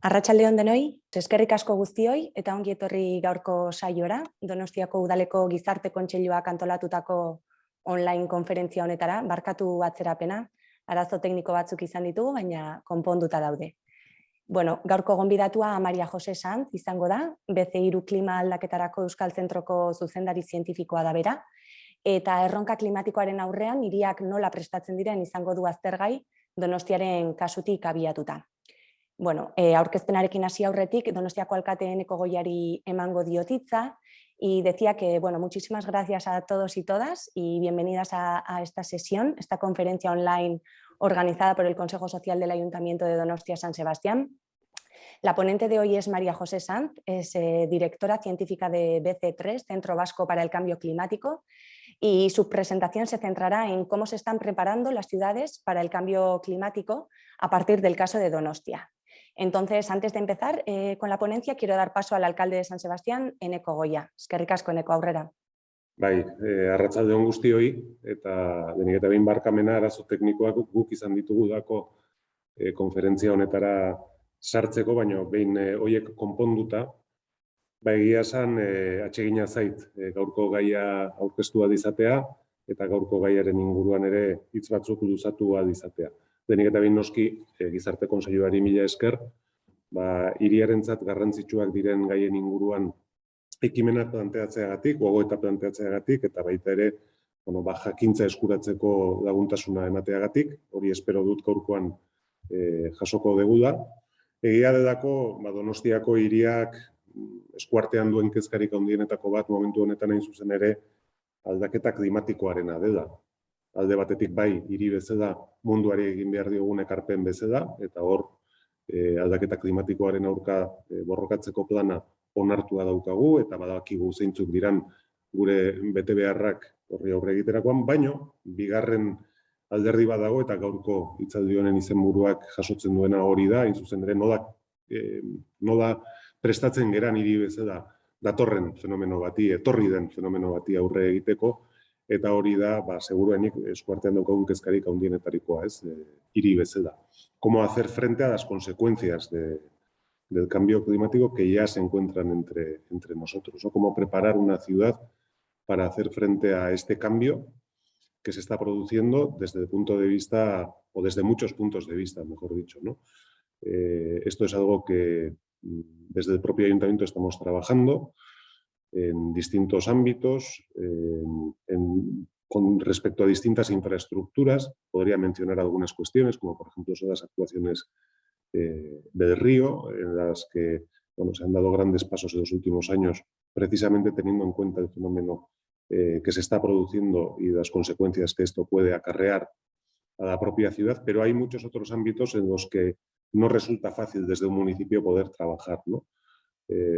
Arratsaldeon denoi, eskerrik asko guztioi eta ongi etorri gaurko saiora, Donostiako Udaleko Gizarte Kontseiluak antolatutako online konferentzia honetara, barkatu atzerapena, arazo tekniko batzuk izan ditugu, baina konponduta daude. Gaurko gonbidatua Maria Jose Sanz izango da, BC3 klima aldaketarako Euskal Zentroko zuzendari zientifikoa da bera, eta erronka klimatikoaren aurrean hiriak nola prestatzen diren izango du aztergai Donostiaren kasutik abiatuta. Aurkezpenarekin hasi aurretik, Donostiako alkate Eneko Goiari emango diot hitza y decía que, muchísimas gracias a todos y todas y bienvenidas a esta sesión, esta conferencia online organizada por el Consejo Social del Ayuntamiento de Donostia San Sebastián. La ponente de hoy es María José Sanz, es directora científica de BC3, Centro Vasco para el Cambio Climático, y su presentación se centrará en cómo se están preparando las ciudades para el cambio climático a partir del caso de Donostia. Entonces, antes de empezar con la ponencia, quiero dar paso al alcalde de San Sebastián, Eneko Goia. Eskerrik asko, Eneko, aurrera. Arratsaldeon guztioi, eta denik eta behin barkamena arazo teknikoak guk izan ditugu dako konferentzia honetara sartzeko, baina behin horiek konponduta, egia esan atsegina zait gaurko gaia aurkeztu izatea eta gaurko gaiaren inguruan ere hitz batzuk luzatu izatea. Denik eta behin noski Gizarte Kontseiluari mila esker, hiriarentzat garrantzitsuak diren gaien inguruan ekimenak planteatzeagatik, gogoeta planteatzeagatik, eta baita ere, jakintza eskuratzeko laguntasuna emateagatik, hori espero dut gaurkoan jasoko degula. Egia delako, Donostiako hiriak eskuartean duen kezkarik handienetako bat momentu honetan hain zuzen ere aldaketa klimatikoarena dela. Alde batetik bai, hiri bezala munduari egin behar diogun ekarpen bezala, eta hor aldaketa klimatikoaren aurka borrokatzeko plana onartua daukagu, eta badakigu zeintzuk diran gure betebeharrak horri aurre egiterakoan, baino, bigarren alderdi bat dago, eta gaurko hitzaldi honen izenburuak jasotzen duena hori da, hain zuzen ere nola prestatzen geran hiri bezala datorren fenomeno bati, etorri den fenomeno bati aurre egiteko, eta hori da, seguruenik eskuartean daukagun kezkarik handienetarikoa, hiri bezala. Cómo hacer frente a las consecuencias del cambio climático que ya se encuentran entre nosotros, ¿no? Cómo preparar una ciudad para hacer frente a este cambio que se está produciendo desde el punto de vista, o desde muchos puntos de vista, mejor dicho, ¿no? Esto es algo que desde el propio ayuntamiento estamos trabajando en distintos ámbitos, con respecto a distintas infraestructuras. Podría mencionar algunas cuestiones, como por ejemplo son las actuaciones del río, en las que se han dado grandes pasos en los últimos años, precisamente teniendo en cuenta el fenómeno que se está produciendo y las consecuencias que esto puede acarrear a la propia ciudad, pero hay muchos otros ámbitos en los que no resulta fácil desde un municipio poder trabajar, ¿no?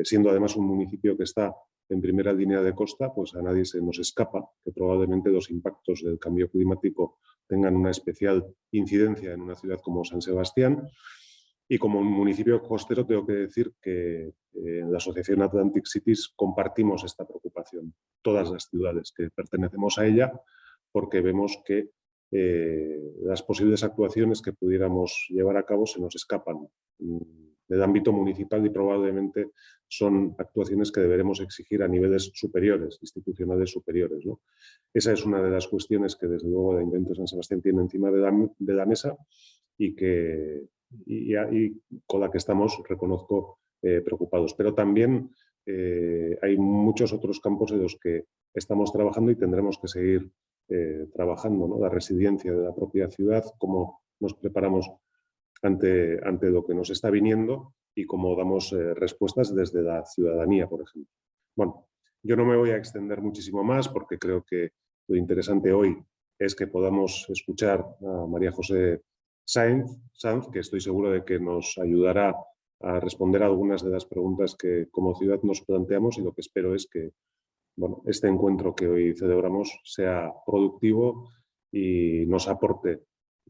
Siendo además un municipio que está en primera línea de costa, pues a nadie se nos escapa que probablemente los impactos del cambio climático tengan una especial incidencia en una ciudad como San Sebastián. Y como un municipio costero tengo que decir que en la Asociación Atlantic Cities compartimos esta preocupación, todas las ciudades que pertenecemos a ella, porque vemos que las posibles actuaciones que pudiéramos llevar a cabo se nos escapan del ámbito municipal y probablemente son actuaciones que deberemos exigir a niveles superiores, institucionales superiores, ¿no? Esa es una de las cuestiones que desde luego el Ayuntamiento de San Sebastián tiene encima de la mesa y con la que estamos, reconozco, preocupados. Pero también hay muchos otros campos en los que estamos trabajando y tendremos que seguir trabajando, ¿no? La resiliencia de la propia ciudad, cómo nos preparamos ante lo que nos está viniendo y cómo damos respuestas desde la ciudadanía, por ejemplo. Bueno, yo no me voy a extender muchísimo más porque creo que lo interesante hoy es que podamos escuchar a María José Sanz, que estoy seguro de que nos ayudará a responder a algunas de las preguntas que como ciudad nos planteamos, y lo que espero es que este encuentro que hoy celebramos sea productivo y nos aporte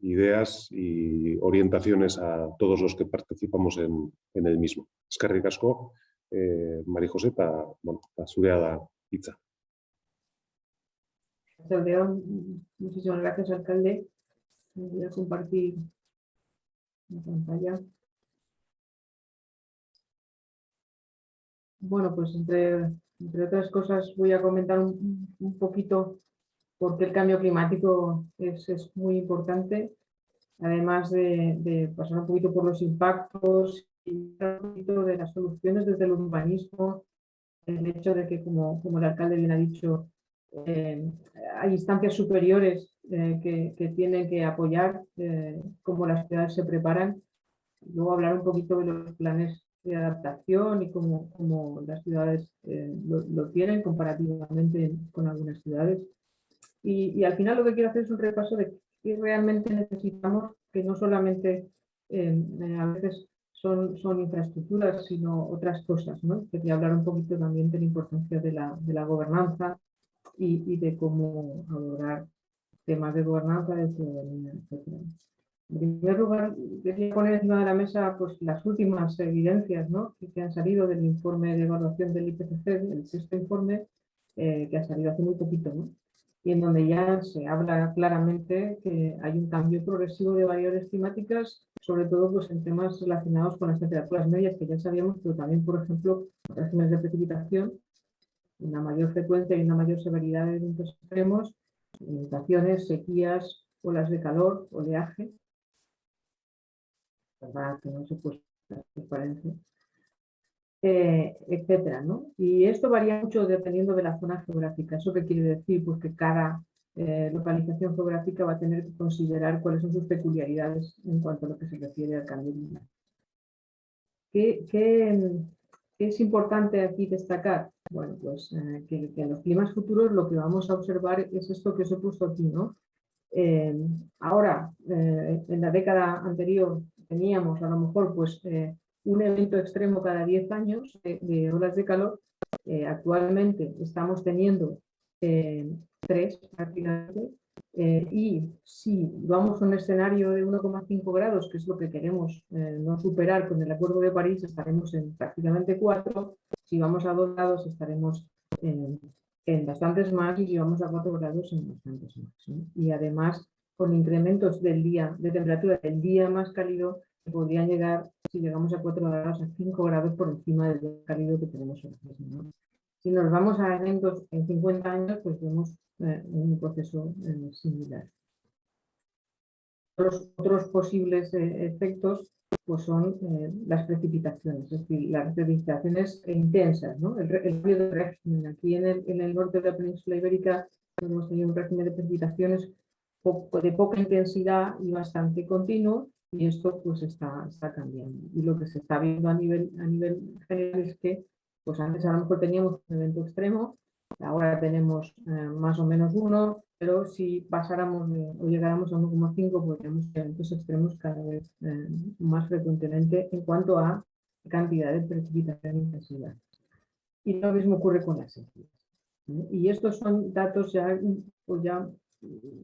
ideas y orientaciones a todos los que participamos en el mismo. Eskerrik asko, María José, eta zurea da hitza. Muchísimas gracias, alcalde. Voy a compartir la pantalla. bueno, pues entre otras cosas voy a comentar un poquito por qué el cambio climático es muy importante, además de pasar un poquito por los impactos y un poquito de las soluciones desde el urbanismo, el hecho de que, como el alcalde bien ha dicho, hay instancias superiores que tienen que apoyar cómo las ciudades se preparan. Luego hablar un poquito de los planes de adaptación y cómo las ciudades lo tienen comparativamente con algunas ciudades. Y al final lo que quiero hacer es un repaso de qué realmente necesitamos, que no solamente a veces son infraestructuras, sino otras cosas, ¿no? Quería hablar un poquito también de la importancia de la gobernanza y de cómo abordar temas de gobernanza, de ciudadanía, etc. En primer lugar, quería poner encima de la mesa pues, las últimas evidencias, ¿no? que han salido del informe de evaluación del IPCC, el sexto informe, que ha salido hace muy poquito, ¿no? Y en donde ya se habla claramente que hay un cambio progresivo de variables climáticas, sobre todo pues, en temas relacionados con las temperaturas medias, que ya sabíamos, pero también, por ejemplo, regímenes de precipitación, una mayor frecuencia y una mayor severidad de eventos extremos, inundaciones, sequías, olas de calor, oleaje, ¿verdad? Que no se puede transparencia, etcétera, ¿no? Y esto varía mucho dependiendo de la zona geográfica. ¿Eso qué quiere decir? Pues que cada localización geográfica va a tener que considerar cuáles son sus peculiaridades en cuanto a lo que se refiere al cambio climático. ¿Qué es importante aquí destacar? Bueno, pues que en los climas futuros lo que vamos a observar es esto que os he puesto aquí, ¿no? Ahora, en la década anterior teníamos a lo mejor pues, un evento extremo cada 10 años de olas de calor. Actualmente estamos teniendo 3 prácticamente. Y si vamos a un escenario de 1,5 grados, que es lo que queremos no superar con el Acuerdo de París, estaremos en prácticamente 4. Si vamos a 2 grados estaremos en bastantes más, y si vamos a 4 grados en bastantes más, ¿no? Y además con incrementos del día, de temperatura del día más cálido, que podrían llegar, si llegamos a 4 grados, a 5 grados por encima del día cálido que tenemos ahora mismo, ¿no? Si nos vamos a eventos en 50 años, pues vemos un proceso similar. Los otros posibles efectos pues son las precipitaciones, es decir, las precipitaciones intensas, ¿no? El cambio de régimen. Aquí en el norte de la península ibérica hemos tenido un régimen de precipitaciones de poca intensidad y bastante continuo, y esto pues está cambiando. Y lo que se está viendo a nivel general es que pues antes a lo mejor teníamos un evento extremo, ahora tenemos más o menos uno, pero si pasáramos o llegáramos a 1,5, podríamos tener eventos extremos cada vez más frecuentemente en cuanto a cantidad de precipitación e intensidad. Y lo mismo ocurre con las sequías. Y estos son datos pues ya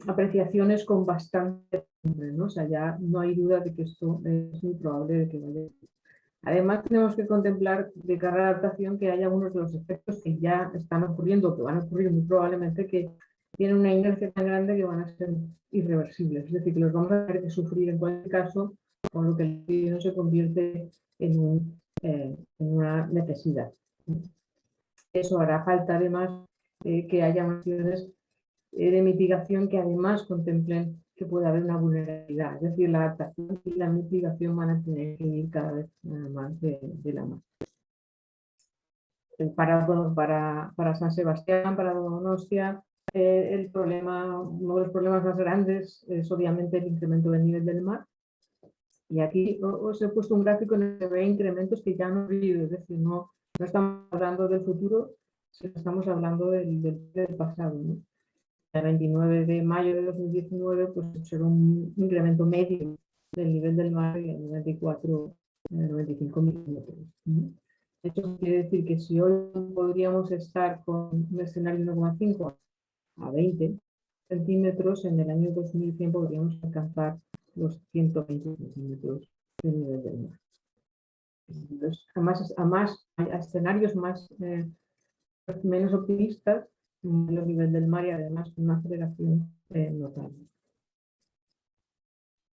apreciaciones con bastante nombre, ¿no? O sea, ya no hay duda de que esto es muy probable de que vaya. Además, tenemos que contemplar de cara a la adaptación que hay algunos de los efectos que ya están ocurriendo, que van a ocurrir muy probablemente, que tienen una inercia tan grande que van a ser irreversibles. Es decir, que los vamos a tener que sufrir en cualquier caso, con lo que el clima se convierte en una necesidad. Eso hará falta además que haya acciones de mitigación que además contemplen que puede haber una vulnerabilidad. Es decir, la adaptación y la mitigación van a tener que ir cada vez más de la mano. Para San Sebastián, para Donostia, uno de los problemas más grandes es obviamente el incremento del nivel del mar. Y aquí os he puesto un gráfico en el que ve incrementos que ya han ocurrido, es decir, no estamos hablando del futuro, sino estamos hablando del pasado, ¿no? El 29 de mayo de 2019 pues, se observó un incremento medio del nivel del mar de 95 milímetros. Esto quiere decir que si hoy podríamos estar con un escenario 1,5 a 20 centímetros, en el año 2100 podríamos alcanzar los 120 centímetros de nivel del mar. Entonces, además hay escenarios menos optimistas, el nivel del mar y además una aceleración notable.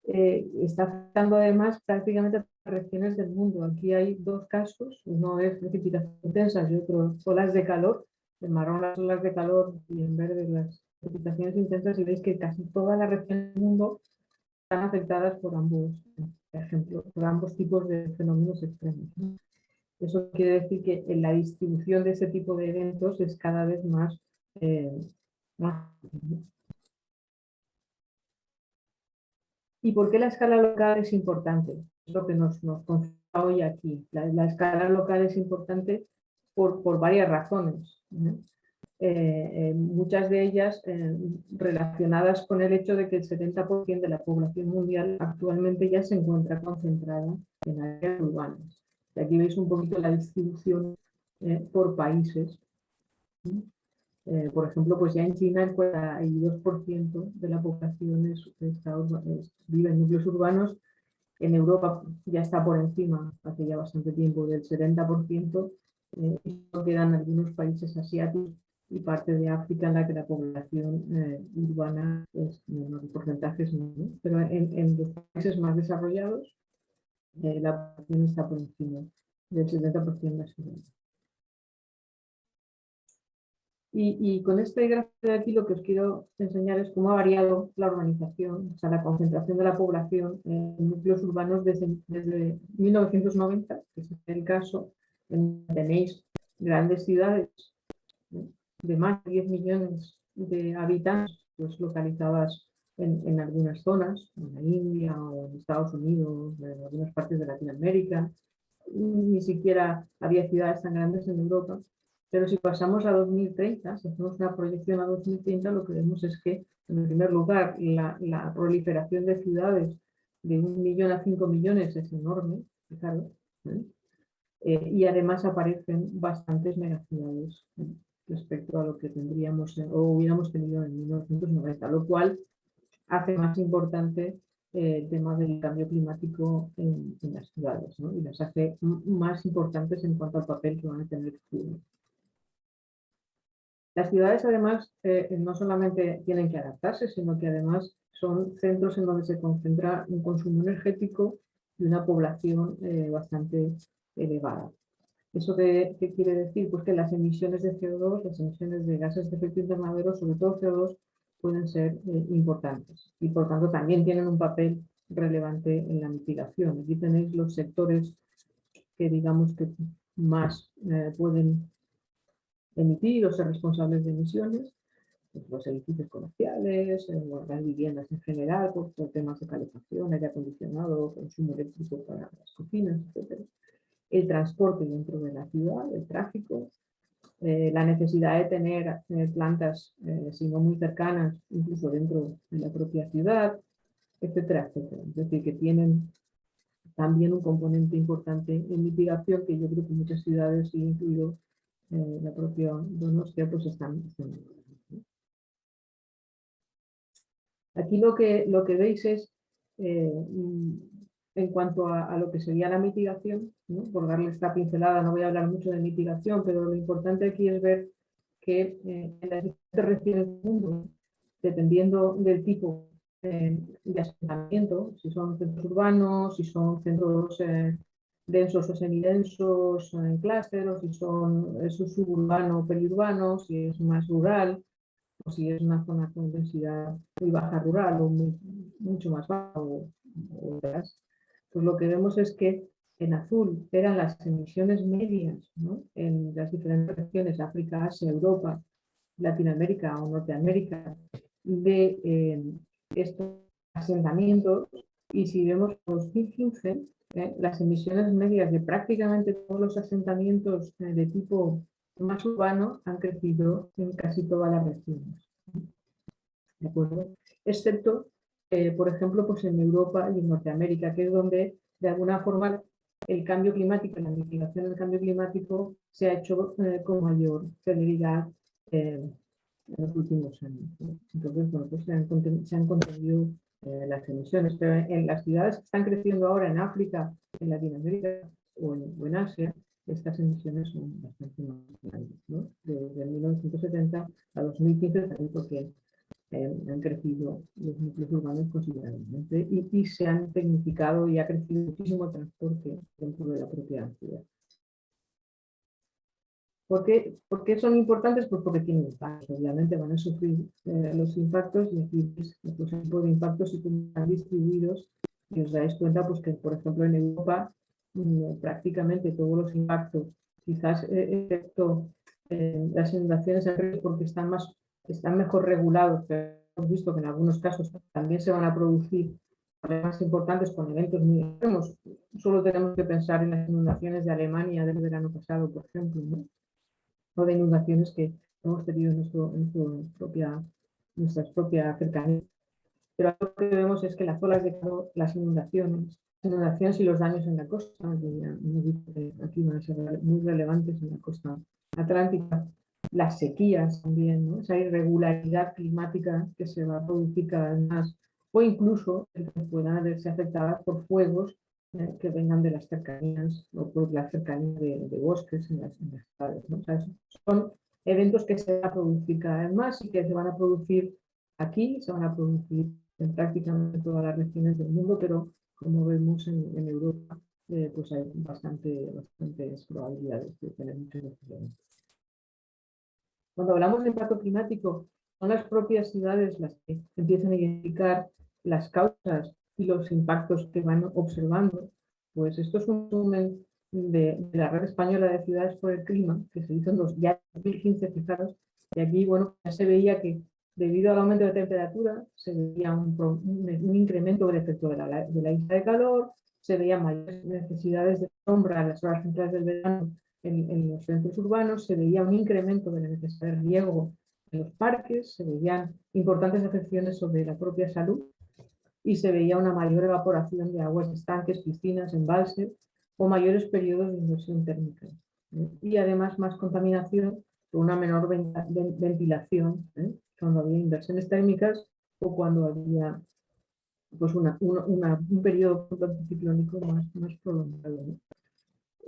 está afectando además prácticamente a las regiones del mundo. Aquí hay dos casos, uno es precipitaciones intensas y otro olas de calor. En marrón las olas de calor y en verde las precipitaciones intensas, y veis que casi todas las regiones del mundo están afectadas por ambos, por ejemplo, por ambos tipos de fenómenos extremos, ¿no? Eso quiere decir que en la distribución de ese tipo de eventos es cada vez más, más. ¿Y por qué la escala local es importante? Es lo que nos confirma hoy aquí. La escala local es importante por varias razones, ¿no? Muchas de ellas relacionadas con el hecho de que el 70% de la población mundial actualmente ya se encuentra concentrada en áreas urbanas. Y aquí veis un poquito la distribución por países, ¿no? Por ejemplo, pues ya en China el 42% de la población vive en núcleos urbanos. En Europa ya está por encima, hace ya bastante tiempo, del 70%. Y solo quedan algunos países asiáticos y parte de África en la que la población urbana es menor, porcentajes menor, ¿no? Pero en los países más desarrollados la población está por encima del 70% de la ciudad. Y con este gráfico de aquí lo que os quiero enseñar es cómo ha variado la urbanización, o sea, la concentración de la población en núcleos urbanos desde 1990, que es el caso, en que tenéis grandes ciudades, ¿no?, de más de 10 millones de habitantes, pues localizadas en algunas zonas, en la India o en Estados Unidos, en algunas partes de Latinoamérica. Ni siquiera había ciudades tan grandes en Europa. Pero si pasamos a 2030, si hacemos una proyección a 2030, lo que vemos es que, en primer lugar, la proliferación de ciudades de 1 millón a 5 millones es enorme, claro, ¿eh? Y además aparecen bastantes megaciudades, ¿eh?, respecto a lo que tendríamos o hubiéramos tenido en 1990, lo cual hace más importante el tema del cambio climático en las ciudades, ¿no? Y las hace más importantes en cuanto al papel que van a tener el futuro. Las ciudades, además, no solamente tienen que adaptarse, sino que además son centros en donde se concentra un consumo energético y una población bastante elevada. ¿Eso qué quiere decir? Pues que las emisiones de CO2, las emisiones de gases de efecto invernadero, sobre todo CO2, pueden ser importantes y por tanto también tienen un papel relevante en la mitigación. Aquí tenéis los sectores que digamos que más pueden emitir o ser responsables de emisiones, pues los edificios comerciales, las viviendas en general, por temas de calefacción, aire acondicionado, consumo eléctrico para las cocinas, etc. El transporte dentro de la ciudad, el tráfico, la necesidad de tener plantas, si no muy cercanas, incluso dentro de la propia ciudad, etcétera, etcétera. Es decir, que tienen también un componente importante en mitigación que yo creo que muchas ciudades, incluido la propia Donostia, pues están. Aquí lo que veis es, en cuanto a lo que sería la mitigación, ¿no?, por darle esta pincelada, no voy a hablar mucho de mitigación, pero lo importante aquí es ver que en las diferentes regiones del mundo, dependiendo del tipo de asentamiento, si son centros urbanos, si son centros densos o semidensos, en clúster, o si son suburbano o periurbano, si es más rural, o si es una zona con densidad muy baja rural o mucho más baja o otras, pues lo que vemos es que en azul eran las emisiones medias, ¿no?, en las diferentes regiones, África, Asia, Europa, Latinoamérica o Norteamérica, de estos asentamientos, y si vemos 2015, las emisiones medias de prácticamente todos los asentamientos de tipo más urbano han crecido en casi todas las regiones, ¿de acuerdo? Excepto, por ejemplo, pues en Europa y en Norteamérica, que es donde de alguna forma el cambio climático, la mitigación del cambio climático se ha hecho con mayor celeridad en los últimos años, ¿no? Entonces, bueno, pues se han contenido las emisiones, pero en las ciudades que están creciendo ahora en África, en Latinoamérica o en Asia, estas emisiones son bastante más grandes, ¿no? Desde 1970 a 2015, también porque han crecido los núcleos urbanos considerablemente y se han tecnificado y ha crecido muchísimo el transporte dentro de la propia ciudad. ¿Por qué son importantes? Pues porque tienen impactos. Obviamente van a sufrir los impactos y aquí los tipos de impactos y cómo están distribuidos. Y os dais cuenta pues, que, por ejemplo, en Europa prácticamente todos los impactos, quizás excepto las inundaciones porque están mejor regulados, pero hemos visto que en algunos casos también se van a producir problemas importantes con eventos muy extremos. Solo tenemos que pensar en las inundaciones de Alemania del verano pasado, por ejemplo, ¿no? O de inundaciones que hemos tenido en nuestras propias cercanías. Pero lo que vemos es que las olas de calor, las inundaciones y los daños en la costa, que aquí van a ser muy relevantes en la costa atlántica, las sequías también, ¿no? Esa irregularidad climática que se va a producir cada vez más, o incluso que puedan verse afectadas por fuegos que vengan de las cercanías o por la cercanía de bosques en las ciudades, ¿no? O sea, son eventos que se van a producir cada vez más y que se van a producir aquí, se van a producir en prácticamente todas las regiones del mundo, pero como vemos en Europa, pues hay bastantes probabilidades de tener muchos eventos. Cuando hablamos de impacto climático, son las propias ciudades las que empiezan a identificar las causas y los impactos que van observando. Pues esto es un resumen de la Red Española de Ciudades por el Clima, que se hizo ya en 2015, fijaros, y aquí, bueno, ya se veía que debido al aumento de temperatura se veía un incremento del efecto de la isla de calor, se veían mayores necesidades de sombra a las horas centrales del verano en los centros urbanos, se veía un incremento de la necesidad de riego en los parques, se veían importantes afecciones sobre la propia salud y se veía una mayor evaporación de aguas de estanques, piscinas, embalses o mayores periodos de inversión térmica. Y además más contaminación por una menor ventilación, cuando había inversiones térmicas o cuando había pues un periodo anticiclónico más prolongado, ¿no?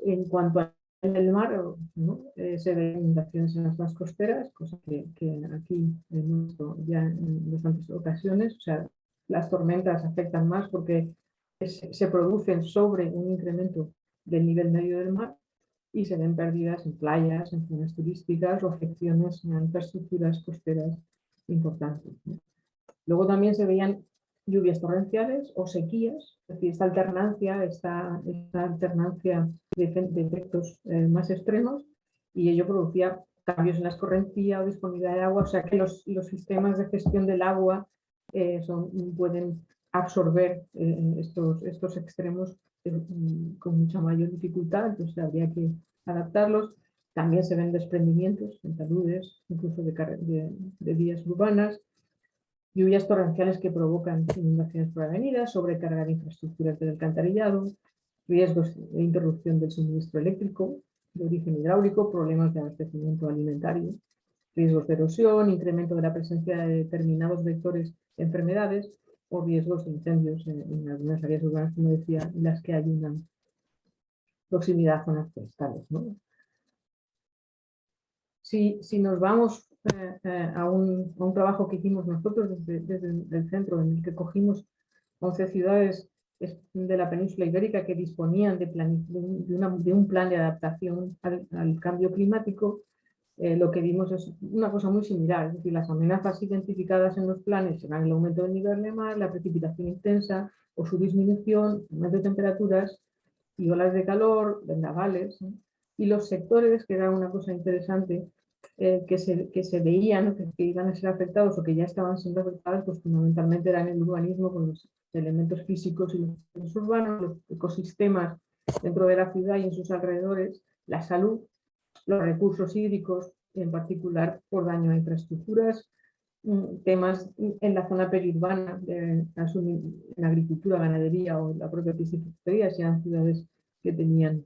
En cuanto en el mar, ¿no? Se ven inundaciones en las zonas costeras, cosa que aquí hemos visto ya en bastantes ocasiones. O sea, las tormentas afectan más porque se producen sobre un incremento del nivel medio del mar y se ven pérdidas en playas, en zonas turísticas o afecciones en infraestructuras costeras importantes, ¿no? Luego también se veían lluvias torrenciales o sequías, es decir, esta alternancia de efectos más extremos, y ello producía cambios en la escorrentía o disponibilidad de agua, o sea que los sistemas de gestión del agua pueden absorber estos extremos con mucha mayor dificultad, entonces habría que adaptarlos. También se ven desprendimientos en taludes, incluso de vías urbanas, lluvias torrenciales que provocan inundaciones por avenidas, sobrecarga de infraestructuras del alcantarillado, riesgos de interrupción del suministro eléctrico de origen hidráulico, problemas de abastecimiento alimentario, riesgos de erosión, incremento de la presencia de determinados vectores de enfermedades o riesgos de incendios en algunas áreas urbanas, como decía, en las que hay una proximidad a zonas forestales, ¿no? Si nos vamos a un trabajo que hicimos nosotros desde el centro, en el que cogimos 11 ciudades de la península ibérica que disponían de un plan de adaptación al cambio climático, lo que vimos es una cosa muy similar, es decir, las amenazas identificadas en los planes serán el aumento del nivel del mar, la precipitación intensa o su disminución, aumento de temperaturas y olas de calor, vendavales, ¿no? Y los sectores, que era una cosa interesante, que se veían, que iban a ser afectados o que ya estaban siendo afectados, pues fundamentalmente eran el urbanismo con los elementos físicos y los urbanos, los ecosistemas dentro de la ciudad y en sus alrededores, la salud, los recursos hídricos, en particular por daño a infraestructuras, temas en la zona periurbana, en agricultura, ganadería o la propia piscicultura, si eran ciudades que tenían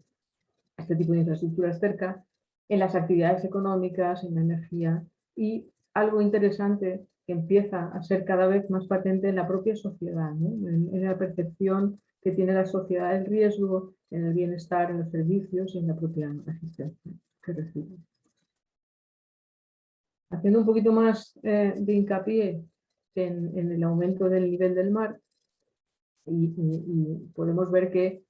este tipo de infraestructuras cerca, en las actividades económicas, en la energía, y algo interesante que empieza a ser cada vez más patente en la propia sociedad, ¿no? En la percepción que tiene la sociedad del riesgo, en el bienestar, en los servicios y en la propia asistencia que recibe. Haciendo un poquito más de hincapié en el aumento del nivel del mar y podemos ver que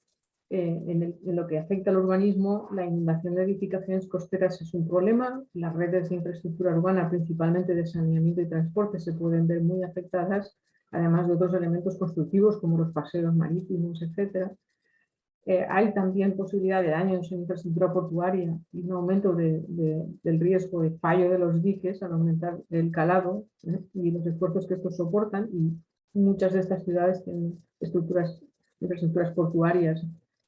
en lo que afecta al urbanismo, la inundación de edificaciones costeras es un problema. Las redes de infraestructura urbana, principalmente de saneamiento y transporte, se pueden ver muy afectadas, además de otros elementos constructivos como los paseos marítimos, etc. Hay también posibilidad de daños en infraestructura portuaria y un aumento del riesgo de fallo de los diques al aumentar el calado y los esfuerzos que estos soportan. Y muchas de estas ciudades tienen infraestructuras portuarias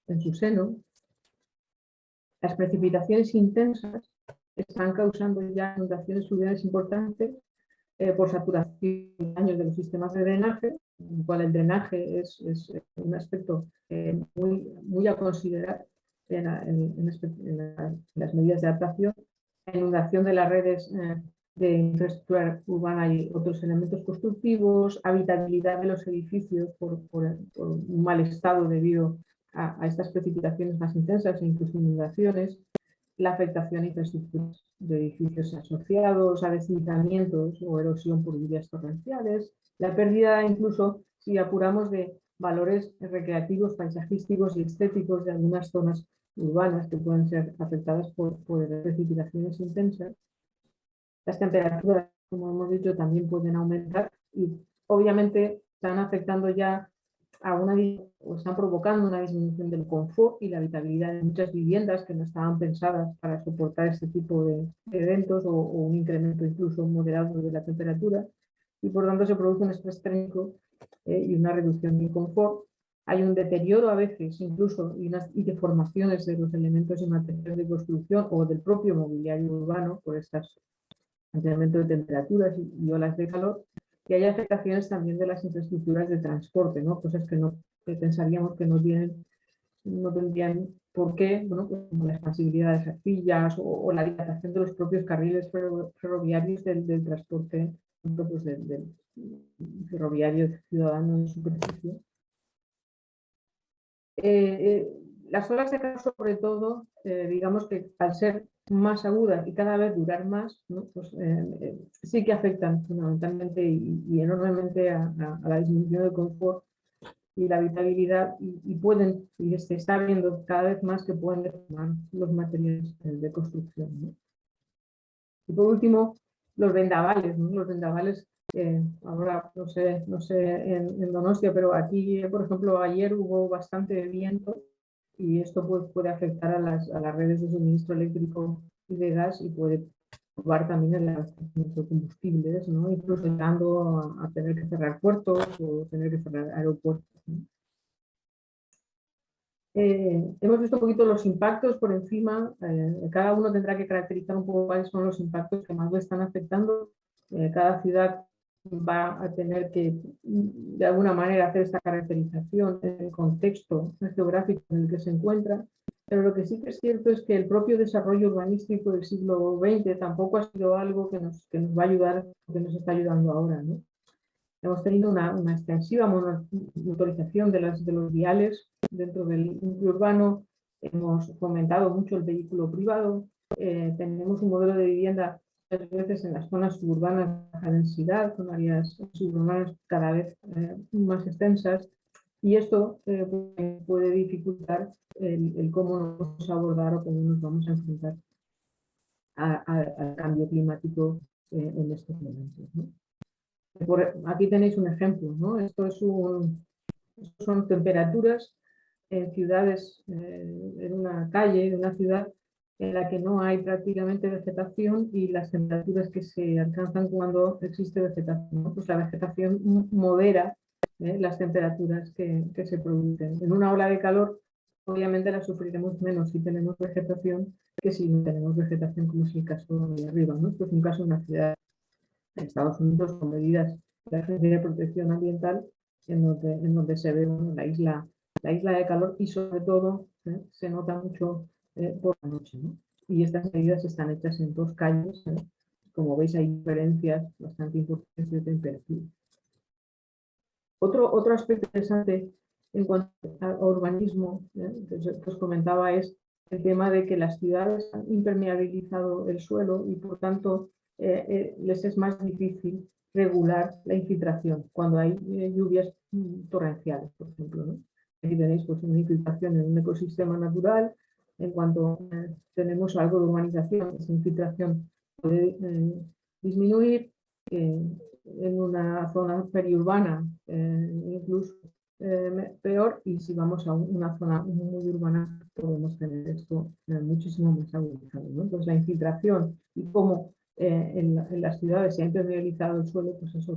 en su seno. Las precipitaciones intensas están causando ya inundaciones fluviales importantes por saturación y daños de los sistemas de drenaje, en el cual el drenaje es un aspecto muy a considerar en las medidas de adaptación. La inundación de las redes de infraestructura urbana y otros elementos constructivos, habitabilidad de los edificios por un mal estado debido a estas precipitaciones más intensas e incluso inundaciones, la afectación a infraestructuras de edificios asociados a deslizamientos o erosión por lluvias torrenciales, la pérdida incluso, si apuramos, de valores recreativos, paisajísticos y estéticos de algunas zonas urbanas que pueden ser afectadas por precipitaciones intensas. Las temperaturas, como hemos dicho, también pueden aumentar y obviamente están afectando ya o están provocando una disminución del confort y la habitabilidad de muchas viviendas que no estaban pensadas para soportar este tipo de eventos o un incremento incluso moderado de la temperatura, y por tanto se produce un estrés térmico y una reducción del confort. Hay un deterioro a veces incluso y deformaciones de los elementos y materiales de construcción o del propio mobiliario urbano por estos incrementos de temperaturas y olas de calor. Y hay afectaciones también de las infraestructuras de transporte, ¿no? Cosas que pensaríamos que no tendrían por qué, bueno, pues como la expansibilidad de esas vías o la dilatación de los propios carriles ferroviarios del transporte, pues del ferroviario ciudadano en superficie. Las olas de calor, sobre todo, digamos que al ser más agudas y cada vez durar más, ¿no? Pues, sí que afectan fundamentalmente y enormemente a la disminución del confort y la habitabilidad y se está viendo cada vez más que pueden deformar los materiales de construcción, ¿no? Y por último, los vendavales, ¿no? Los vendavales, ahora no sé en Donostia, pero aquí, por ejemplo, ayer hubo bastante viento y esto puede afectar a las redes de suministro eléctrico y de gas y puede provocar también el abastecimiento de combustibles, ¿no? Incluso llegando a tener que cerrar puertos o tener que cerrar aeropuertos, ¿no? Hemos visto un poquito los impactos por encima. Cada uno tendrá que caracterizar un poco cuáles son los impactos que más le están afectando. Cada ciudad va a tener que, de alguna manera, hacer esta caracterización en el contexto geográfico en el que se encuentra. Pero lo que sí que es cierto es que el propio desarrollo urbanístico del siglo XX tampoco ha sido algo que nos va a ayudar, que nos está ayudando ahora, ¿no? Hemos tenido una extensiva motorización de los viales dentro del núcleo urbano, hemos fomentado mucho el vehículo privado, tenemos un modelo de vivienda muchas veces en las zonas suburbanas de baja densidad, con áreas suburbanas cada vez más extensas, y esto puede dificultar el cómo nos vamos a abordar o cómo nos vamos a enfrentar al cambio climático en estos momentos, ¿no? Aquí tenéis un ejemplo, ¿no? Estos son temperaturas en ciudades, en una calle de una ciudad en la que no hay prácticamente vegetación y las temperaturas que se alcanzan cuando existe vegetación, ¿no? Pues la vegetación modera las temperaturas que se producen. En una ola de calor, obviamente la sufriremos menos si tenemos vegetación que si no tenemos vegetación, como es el caso de arriba, ¿no? Esto es un caso de una ciudad en Estados Unidos con medidas de la Agencia de Protección Ambiental en donde se ve, bueno, la isla de calor y sobre todo se nota mucho por la noche, ¿no? Y estas medidas están hechas en 2 calles. Como veis, hay diferencias bastante importantes de temperatura. Otro aspecto interesante en cuanto a urbanismo que os comentaba es el tema de que las ciudades han impermeabilizado el suelo y por tanto les es más difícil regular la infiltración cuando hay lluvias torrenciales, por ejemplo, ¿no? Aquí tenéis pues, una infiltración en un ecosistema natural. En cuanto tenemos algo de urbanización, esa infiltración puede disminuir. En una zona periurbana incluso peor, y si vamos a una zona muy urbana podemos tener esto muchísimo más agudizado, ¿no? Entonces la infiltración y cómo en las ciudades se ha impermeabilizado el suelo, pues es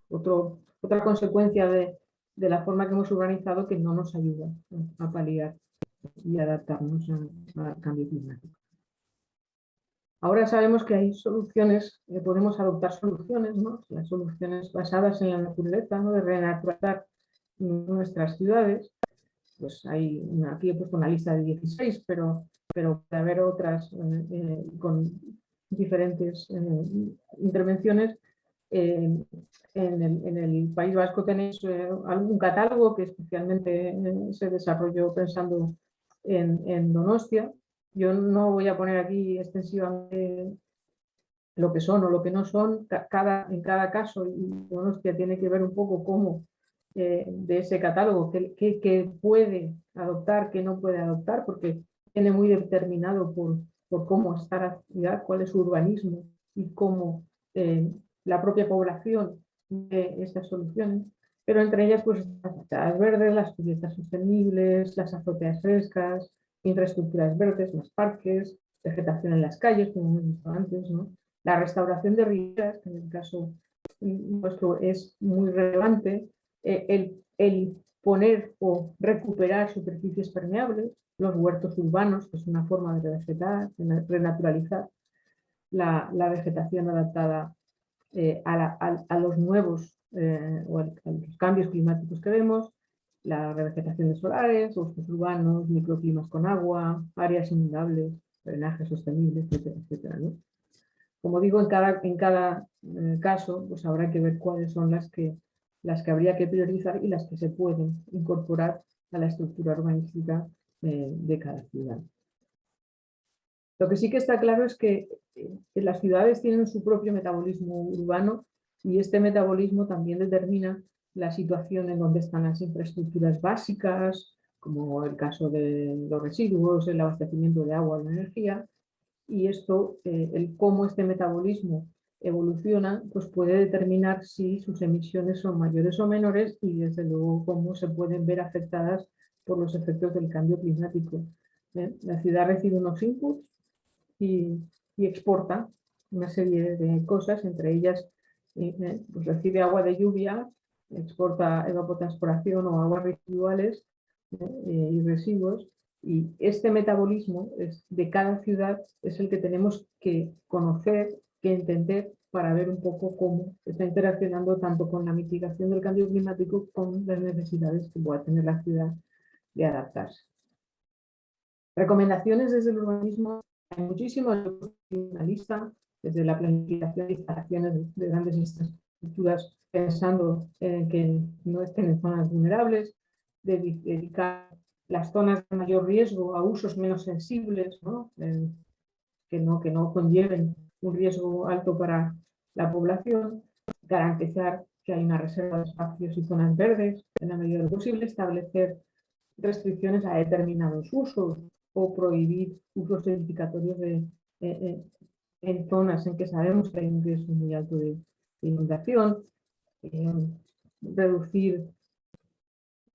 otra consecuencia de la forma que hemos urbanizado que no nos ayuda a paliar y adaptarnos al cambio climático. Ahora sabemos que hay soluciones, podemos adoptar soluciones, ¿no? Las soluciones basadas en la naturaleza, ¿no? De renaturalizar nuestras ciudades. Pues hay aquí he puesto una lista de 16, pero puede haber otras con diferentes intervenciones. En el País Vasco tenéis algún catálogo que especialmente se desarrolló pensando en Donostia. Yo no voy a poner aquí extensivamente lo que son o lo que no son, en cada caso, y Donostia tiene que ver un poco cómo de ese catálogo, qué puede adoptar, qué no puede adoptar, porque viene muy determinado por cómo está la ciudad, cuál es su urbanismo y cómo la propia población ve estas soluciones. Pero entre ellas, pues, las fachadas verdes, las cubiertas sostenibles, las azoteas frescas, infraestructuras verdes, más parques, vegetación en las calles, como hemos visto antes, ¿no? La restauración de riberas, que en el caso nuestro es muy relevante, el poner o recuperar superficies permeables, los huertos urbanos, que es una forma de revegetar, de renaturalizar la vegetación adaptada a los nuevos o a los cambios climáticos que vemos, la revegetación de solares, bosques urbanos, microclimas con agua, áreas inundables, drenaje sostenible, etcétera, etcétera, ¿no? Como digo, en cada caso, pues habrá que ver cuáles son las que habría que priorizar y las que se pueden incorporar a la estructura urbanística de cada ciudad. Lo que sí que está claro es que las ciudades tienen su propio metabolismo urbano y este metabolismo también determina la situación en donde están las infraestructuras básicas, como el caso de los residuos, el abastecimiento de agua o de energía, y esto, el cómo este metabolismo evoluciona, pues puede determinar si sus emisiones son mayores o menores y desde luego cómo se pueden ver afectadas por los efectos del cambio climático. La ciudad recibe unos inputs y exporta una serie de cosas, entre ellas pues recibe agua de lluvia, exporta evapotranspiración o aguas residuales y residuos, y este metabolismo de cada ciudad es el que tenemos que conocer, que entender para ver un poco cómo está interaccionando tanto con la mitigación del cambio climático como las necesidades que pueda tener la ciudad de adaptarse. Recomendaciones desde el urbanismo, hay muchísimo, una lista, desde la planificación de instalaciones de grandes infraestructuras pensando que no estén en zonas vulnerables, de dedicar las zonas de mayor riesgo a usos menos sensibles, ¿no? Que no conlleven un riesgo alto para la población, garantizar que hay una reserva de espacios y zonas verdes, en la medida de lo posible, establecer restricciones a determinados usos o prohibir usos edificatorios en zonas en que sabemos que hay un riesgo muy alto de inundación, reducir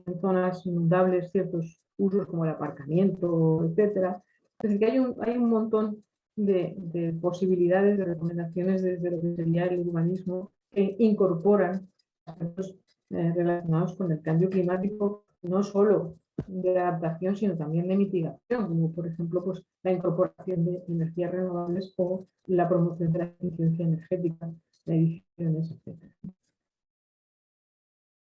en zonas inundables ciertos usos como el aparcamiento, etcétera. Es decir, que hay un montón de posibilidades, de recomendaciones desde lo que sería el urbanismo que incorporan aspectos relacionados con el cambio climático, no solo de adaptación, sino también de mitigación, como por ejemplo pues, la incorporación de energías renovables o la promoción de la eficiencia energética de edificaciones, etcétera.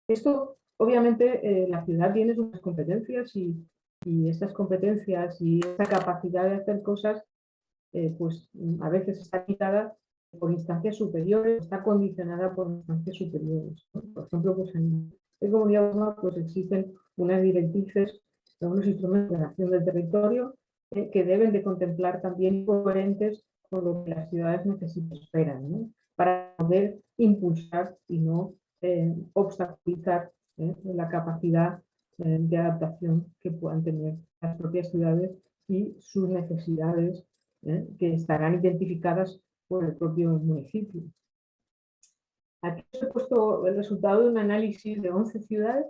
Esto, obviamente, la ciudad tiene sus competencias y estas competencias y esta capacidad de hacer cosas, pues a veces está limitada por instancias superiores, está condicionada por instancias superiores, ¿no? Por ejemplo, pues en comunidad autónoma pues existen unas directrices, unos instrumentos de ordenación del territorio que deben de contemplar también coherentes con lo que las ciudades necesitan y esperan, ¿no? para poder impulsar y no obstaculizar la capacidad de adaptación que puedan tener las propias ciudades y sus necesidades que estarán identificadas por el propio municipio. Aquí os he puesto el resultado de un análisis de 11 ciudades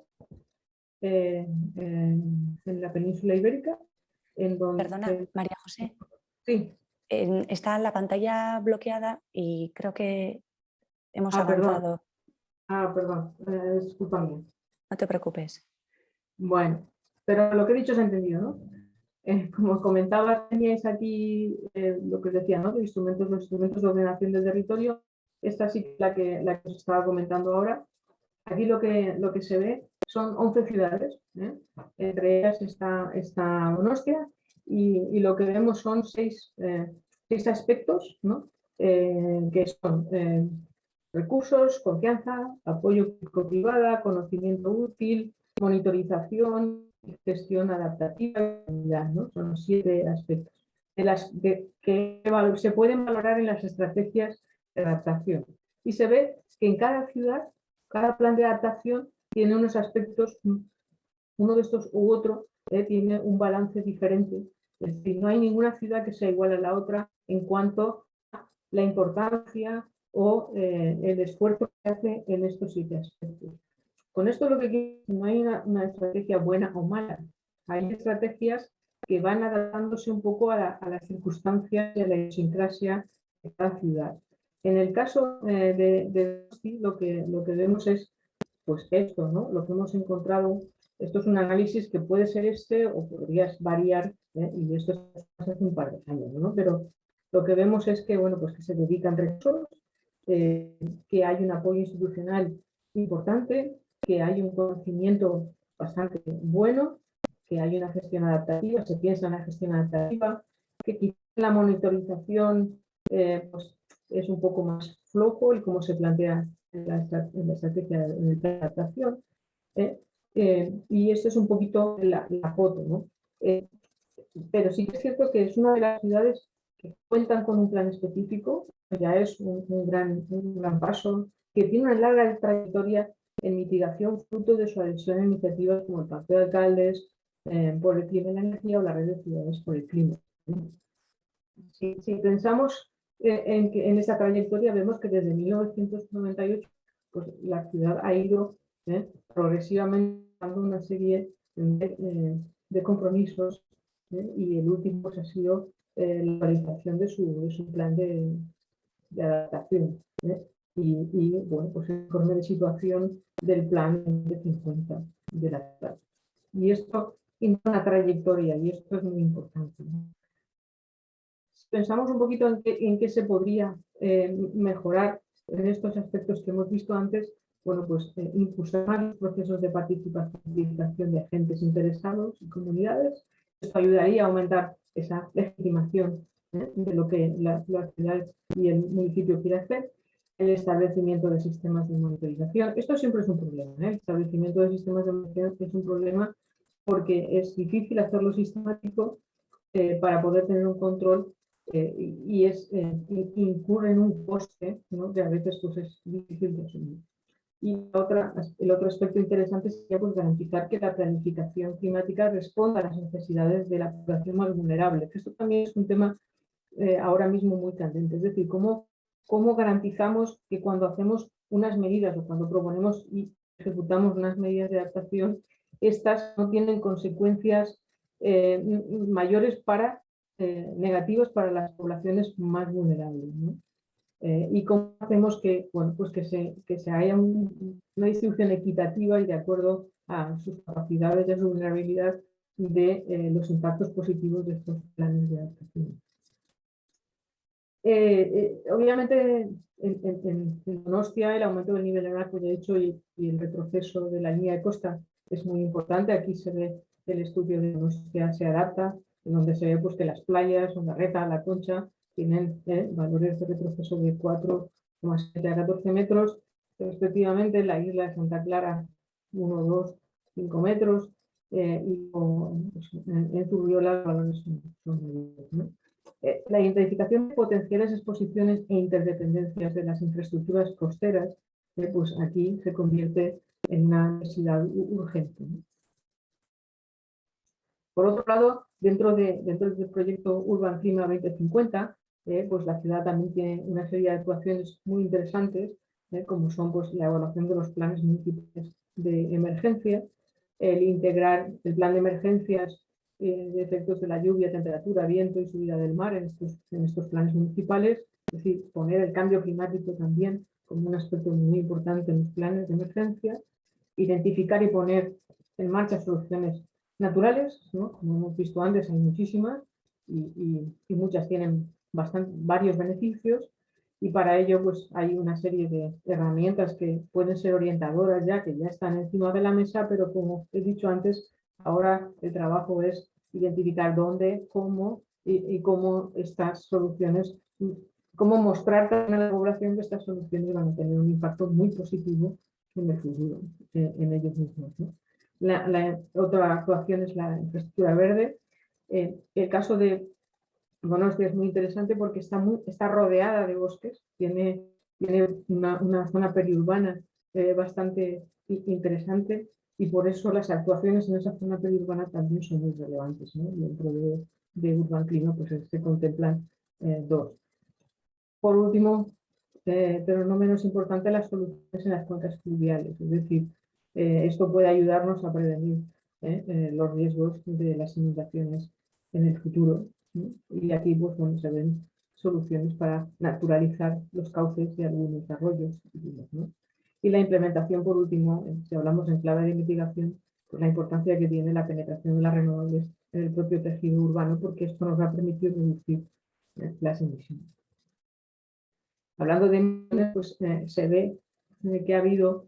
en la península ibérica. En donde... Perdona, María José. Sí. Está la pantalla bloqueada y creo que hemos avanzado. Perdón. Perdón, es culpa mía. No te preocupes. Bueno, pero lo que he dicho se ha entendido, ¿no? Como comentaba, teníais aquí lo que os decía, ¿no? Los instrumentos de ordenación del territorio. Esta sí es la que os estaba comentando ahora. Aquí lo que se ve son 11 ciudades, entre ellas está Donostia, y lo que vemos son seis aspectos, ¿no? Que son recursos, confianza, apoyo público-privada, conocimiento útil, monitorización, gestión adaptativa, ¿no? Son 7 aspectos que se pueden valorar en las estrategias de adaptación. Y se ve que en cada ciudad, cada plan de adaptación tiene unos aspectos, uno de estos u otro tiene un balance diferente. Es decir, no hay ninguna ciudad que sea igual a la otra en cuanto a la importancia o el esfuerzo que hace en estos 7 aspectos. Con esto lo que quiero decir, no hay una estrategia buena o mala. Hay estrategias que van adaptándose un poco a las circunstancias y a la idiosincrasia de cada ciudad. En el caso de lo que vemos es pues esto, ¿no? Lo que hemos encontrado, esto es un análisis que puede ser o podrías variar, y esto es hace un par de años, ¿no? Pero lo que vemos es que, bueno, pues que se dedican recursos, que hay un apoyo institucional importante, que hay un conocimiento bastante bueno, que hay una gestión adaptativa, se piensa en la gestión adaptativa, que quizá la monitorización pues es un poco más flojo y cómo se plantea en la estrategia de adaptación. Y esto es un poquito la foto, ¿no? Pero sí que es cierto que es una de las ciudades que cuentan con un plan específico, ya es un gran paso, que tiene una larga trayectoria en mitigación fruto de su adhesión a iniciativas como el Pacto de Alcaldes por el Clima y la Energía o la Red de Ciudades por el Clima. Si pensamos en esa trayectoria, vemos que desde 1998 pues, la ciudad ha ido progresivamente dando una serie de compromisos y el último pues, ha sido la realización de su plan de adaptación. Y bueno, pues el informe de situación del plan de 50 de la ciudad. Y esto tiene una trayectoria y esto es muy importante, ¿no? Si pensamos un poquito en qué se podría mejorar en estos aspectos que hemos visto antes, bueno, pues impulsar los procesos de participación de agentes interesados y comunidades. Esto ayudaría a aumentar esa legitimación de lo que la ciudad y el municipio quiere hacer. El establecimiento de sistemas de monitorización. Esto siempre es un problema. El establecimiento de sistemas de monitorización es un problema porque es difícil hacerlo sistemático para poder tener un control y incurre en un coste, ¿no? Que a veces pues, es difícil de asumir. Y el otro aspecto interesante sería pues, garantizar que la planificación climática responda a las necesidades de la población más vulnerable, que esto también es un tema ahora mismo muy candente, es decir, cómo garantizamos que cuando hacemos unas medidas o cuando proponemos y ejecutamos unas medidas de adaptación, estas no tienen consecuencias mayores negativas para las poblaciones más vulnerables, ¿no? Y cómo hacemos que, bueno, pues que se haya una distribución equitativa y de acuerdo a sus capacidades y a su vulnerabilidad de los impactos positivos de estos planes de adaptación. Obviamente en Donostia el aumento del nivel del mar, como he dicho, y el retroceso de la línea de costa es muy importante. Aquí se ve el estudio de Donostia se adapta, en donde se ve pues, que las playas, Ondarreta, La Concha, tienen valores de retroceso de 4,7 a 14 metros, respectivamente. La isla de Santa Clara 1, 2, 5 metros, y pues, en Zurriola los valores son mayores, ¿no? La identificación de potenciales exposiciones e interdependencias de las infraestructuras costeras, pues aquí se convierte en una necesidad urgente, ¿no? Por otro lado, dentro del proyecto Urban Clima 2050, pues la ciudad también tiene una serie de actuaciones muy interesantes, como son pues, la evaluación de los planes municipales de emergencia, el integrar el plan de emergencias de efectos de la lluvia, temperatura, viento y subida del mar en estos planes municipales, es decir, poner el cambio climático también como un aspecto muy importante en los planes de emergencia, identificar y poner en marcha soluciones naturales, ¿no? Como hemos visto antes, hay muchísimas y muchas tienen varios beneficios, y para ello pues, hay una serie de herramientas que pueden ser orientadoras ya, que ya están encima de la mesa, pero como he dicho antes, ahora el trabajo es identificar dónde, cómo y cómo estas soluciones, cómo mostrar a la población que estas soluciones van a tener un impacto muy positivo en el futuro, en ellos mismos, ¿no? La otra actuación es la infraestructura verde. El caso de Donostia es muy interesante porque está rodeada de bosques, tiene una zona periurbana bastante interesante, y por eso las actuaciones en esa zona periurbana también son muy relevantes, ¿no? Dentro de Urban Clima pues, se contemplan dos. Por último, pero no menos importante, las soluciones en las cuencas fluviales, es decir, esto puede ayudarnos a prevenir los riesgos de las inundaciones en el futuro, ¿no? Y aquí pues, bueno, se ven soluciones para naturalizar los cauces de algunos arroyos, ¿no? Y la implementación, por último, si hablamos en clave de mitigación, pues la importancia que tiene la penetración de las renovables en el propio tejido urbano, porque esto nos va a permitir reducir las emisiones. Hablando de emisiones, pues se ve que ha habido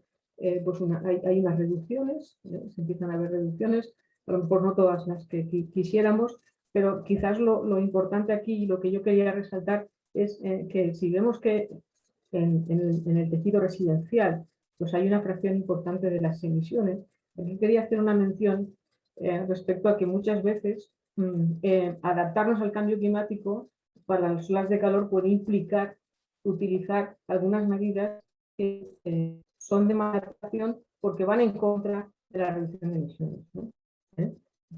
pues hay unas reducciones, se empiezan a haber reducciones, a lo mejor no todas las que quisiéramos, pero quizás lo importante aquí y lo que yo quería resaltar es que si vemos que en el tejido residencial pues hay una fracción importante de las emisiones, aquí quería hacer una mención respecto a que muchas veces adaptarnos al cambio climático para las olas de calor puede implicar utilizar algunas medidas que son de mala adaptación porque van en contra de la reducción de emisiones, ¿no?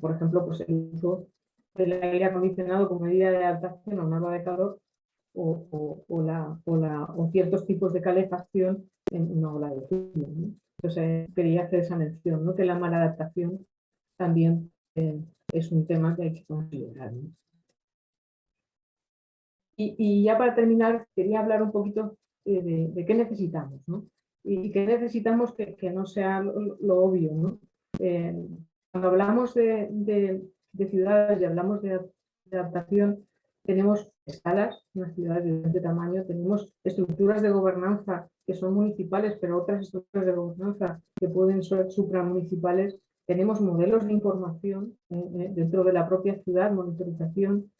Por ejemplo, pues el uso del aire acondicionado como medida de adaptación a una ola de calor o ciertos tipos de calefacción en una ola de frío, ¿no? Entonces quería hacer esa mención, ¿no? Que la mala adaptación también es un tema que hay que considerar, ¿no? Y ya para terminar, quería hablar un poquito de qué necesitamos, ¿no? Y qué necesitamos que no sea lo obvio, ¿no? Cuando hablamos de ciudades y hablamos de adaptación, tenemos escalas, unas ciudades de diferente tamaño, tenemos estructuras de gobernanza que son municipales, pero otras estructuras de gobernanza que pueden ser supramunicipales, tenemos modelos de información dentro de la propia ciudad, monitorización.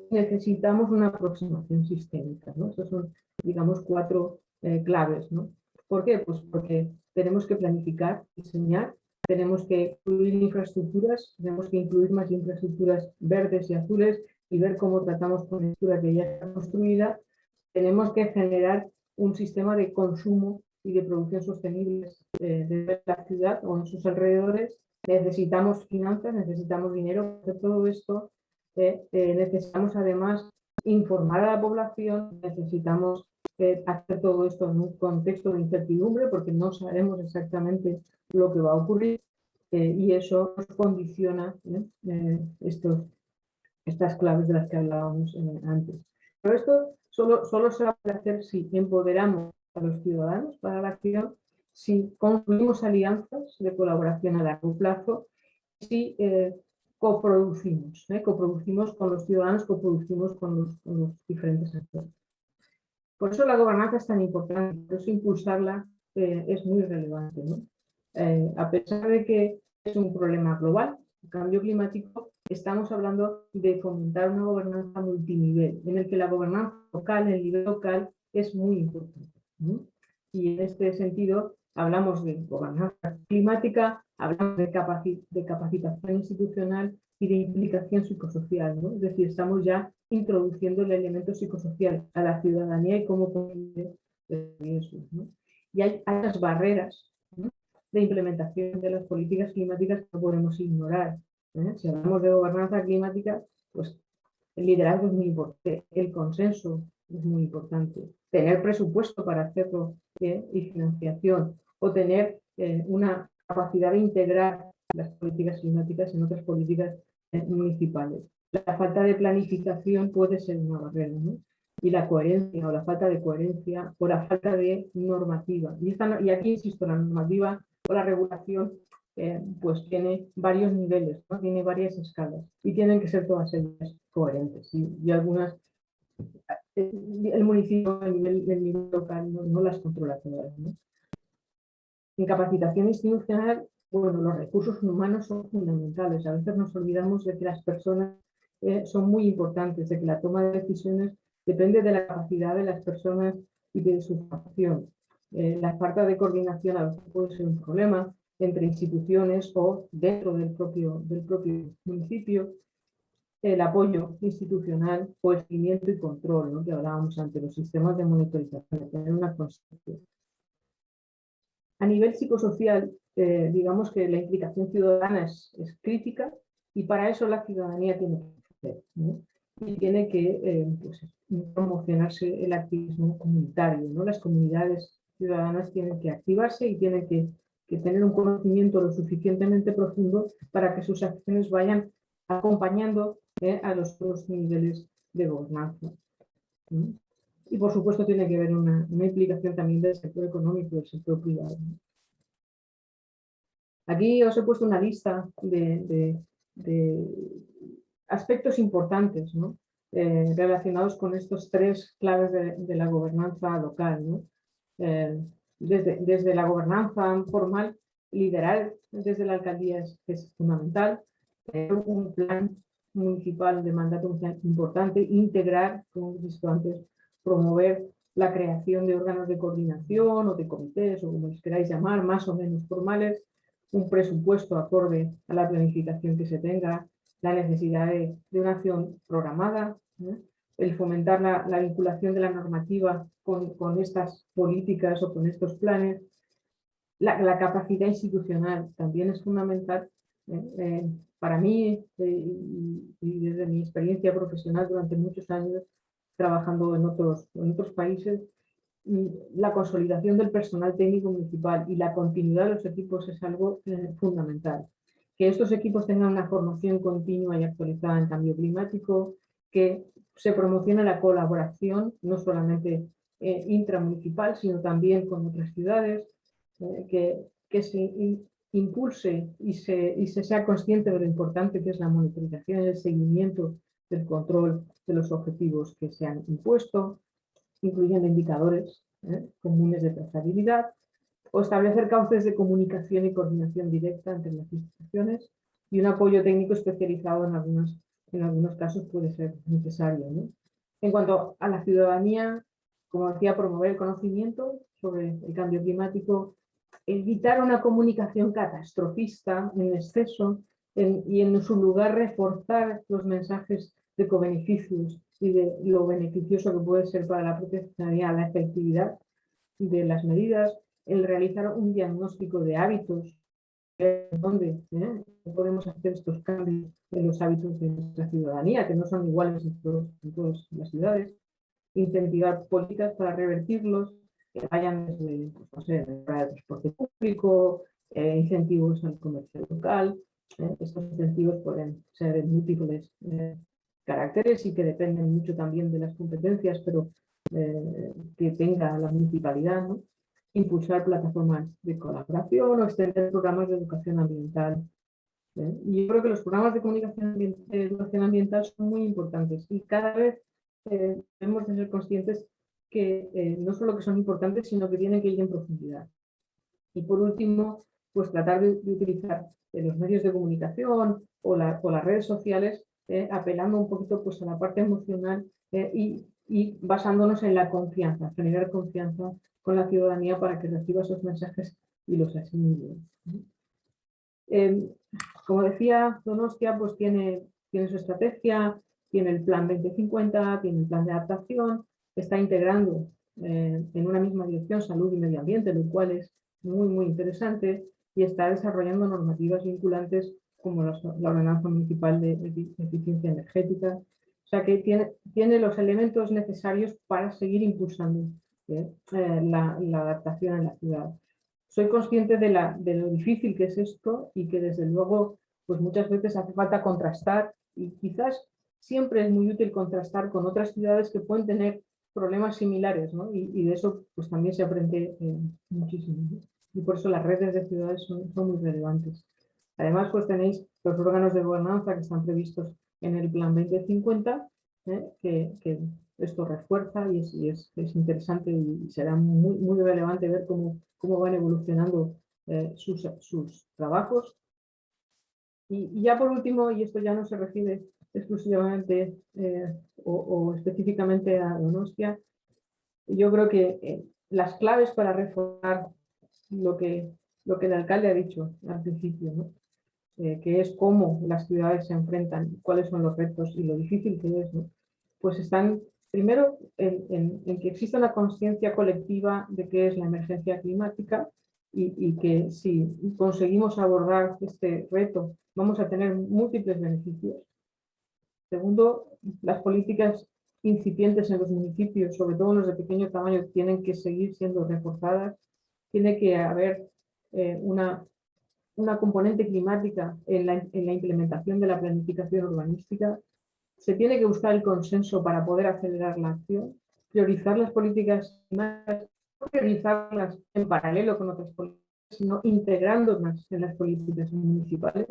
Necesitamos una aproximación sistémica, ¿no? Estos son, digamos, 4 claves, ¿no? ¿Por qué? Pues porque tenemos que planificar, diseñar, tenemos que incluir infraestructuras, tenemos que incluir más infraestructuras verdes y azules y ver cómo tratamos con la infraestructura que ya está construida. Tenemos que generar un sistema de consumo y de producción sostenible de la ciudad o en sus alrededores. Necesitamos finanzas, necesitamos dinero, de todo esto. Necesitamos además informar a la población, necesitamos hacer todo esto en un contexto de incertidumbre porque no sabemos exactamente lo que va a ocurrir y eso nos condiciona estas claves de las que hablábamos antes. Pero esto solo se va a poder hacer si empoderamos a los ciudadanos para la acción, si construimos alianzas de colaboración a largo plazo, si coproducimos con los ciudadanos, coproducimos con los diferentes actores. Por eso la gobernanza es tan importante, por eso impulsarla es muy relevante, ¿no? A pesar de que es un problema global, el cambio climático, estamos hablando de fomentar una gobernanza multinivel, en el que la gobernanza local, el nivel local, es muy importante, ¿no? Y en este sentido hablamos de gobernanza climática, hablamos de capacitación institucional y de implicación psicosocial, ¿no? Es decir, estamos ya introduciendo el elemento psicosocial a la ciudadanía y cómo puede eso, ¿no? Y hay las barreras, ¿no?, de implementación de las políticas climáticas que no podemos ignorar, ¿eh? Si hablamos de gobernanza climática, pues el liderazgo es muy importante, el consenso es muy importante, tener presupuesto para hacerlo, y financiación, o tener una capacidad de integrar las políticas climáticas en otras políticas municipales. La falta de planificación puede ser una barrera, ¿no? Y la coherencia o la falta de coherencia o la falta de normativa. Y aquí, insisto, la normativa o la regulación pues tiene varios niveles, ¿no? Tiene varias escalas y tienen que ser todas ellas coherentes. Y algunas, el municipio, el nivel local no las controla todas, ¿no? En capacitación institucional, bueno, los recursos humanos son fundamentales. A veces nos olvidamos de que las personas son muy importantes, de que la toma de decisiones depende de la capacidad de las personas y de su formación. La falta de coordinación a veces puede ser un problema entre instituciones o dentro del propio municipio. El apoyo institucional o el seguimiento y control, ¿no?, que hablábamos antes, los sistemas de monitorización, tener una constancia. A nivel psicosocial, digamos que la implicación ciudadana es crítica y para eso la ciudadanía tiene que hacer, ¿no? Y tiene que pues, promocionarse el activismo comunitario, ¿no? Las comunidades ciudadanas tienen que activarse y tienen que tener un conocimiento lo suficientemente profundo para que sus acciones vayan acompañando a los otros niveles de gobernanza, ¿no? Y por supuesto tiene que haber una implicación también del sector económico y del sector privado. Aquí os he puesto una lista de aspectos importantes, ¿no?, relacionados con estos tres claves de la gobernanza local, ¿no? Desde la gobernanza formal, liderar desde la alcaldía es fundamental, tener un plan municipal de mandato importante, integrar, como he visto antes, promover la creación de órganos de coordinación o de comités, o como les queráis llamar, más o menos formales, un presupuesto acorde a la planificación que se tenga, la necesidad de una acción programada, ¿no?, el fomentar la vinculación de la normativa con estas políticas o con estos planes. La capacidad institucional también es fundamental. Para mí, y desde mi experiencia profesional durante muchos años trabajando en otros países, la consolidación del personal técnico municipal y la continuidad de los equipos es algo fundamental. Que estos equipos tengan una formación continua y actualizada en cambio climático, que se promocione la colaboración, no solamente intramunicipal, sino también con otras ciudades, que se impulse y se sea consciente de lo importante que es la monitorización y el seguimiento del control de los objetivos que se han impuesto, incluyendo indicadores comunes de trazabilidad, o establecer cauces de comunicación y coordinación directa entre las instituciones, y un apoyo técnico especializado en algunos casos puede ser necesario, ¿no? En cuanto a la ciudadanía, como decía, promover el conocimiento sobre el cambio climático, evitar una comunicación catastrofista en exceso y en su lugar reforzar los mensajes de cobeneficios y de lo beneficioso que puede ser para la propia ciudadanía la efectividad de las medidas, el realizar un diagnóstico de hábitos, dónde podemos hacer estos cambios en los hábitos de nuestra ciudadanía, que no son iguales en todas las ciudades, incentivar políticas para revertirlos, que vayan desde, pues, no sé, el transporte público, incentivos al comercio local. Estos incentivos pueden ser de múltiples caracteres y que dependen mucho también de las competencias, pero que tenga la municipalidad, ¿no? Impulsar plataformas de colaboración o extender programas de educación ambiental. Y yo creo que los programas de educación ambiental son muy importantes y cada vez debemos de ser conscientes que no solo que son importantes, sino que tienen que ir en profundidad. Y por último, pues tratar de utilizar los medios de comunicación o las redes sociales, apelando un poquito pues, a la parte emocional y basándonos en la confianza, generar confianza con la ciudadanía para que reciba esos mensajes y los asimile. Como decía, Donostia pues tiene su estrategia, tiene el plan 2050, tiene el plan de adaptación, está integrando en una misma dirección salud y medio ambiente, lo cual es muy interesante, y está desarrollando normativas vinculantes como la Ordenanza Municipal de Eficiencia Energética. O sea que tiene los elementos necesarios para seguir impulsando la adaptación en la ciudad. Soy consciente de lo difícil que es esto y que desde luego pues muchas veces hace falta contrastar, y quizás siempre es muy útil contrastar con otras ciudades que pueden tener problemas similares, ¿no? Y de eso pues también se aprende muchísimo, ¿no? Y por eso las redes de ciudades son muy relevantes. Además, pues tenéis los órganos de gobernanza que están previstos en el Plan 2050, que esto refuerza, y es interesante, y será muy relevante ver cómo van evolucionando sus trabajos. Y ya por último, y esto ya no se refiere exclusivamente o específicamente a Donostia, yo creo que las claves para reforzar lo que el alcalde ha dicho al principio, ¿no? Que es cómo las ciudades se enfrentan, cuáles son los retos y lo difícil que es, ¿no? Pues están primero en que exista una conciencia colectiva de qué es la emergencia climática, y que si conseguimos abordar este reto vamos a tener múltiples beneficios. Segundo, las políticas incipientes en los municipios, sobre todo en los de pequeño tamaño, tienen que seguir siendo reforzadas. Tiene que haber una componente climática en la implementación de la planificación urbanística. Se tiene que buscar el consenso para poder acelerar la acción, priorizar las políticas climáticas, no priorizarlas en paralelo con otras políticas, sino integrándolas en las políticas municipales.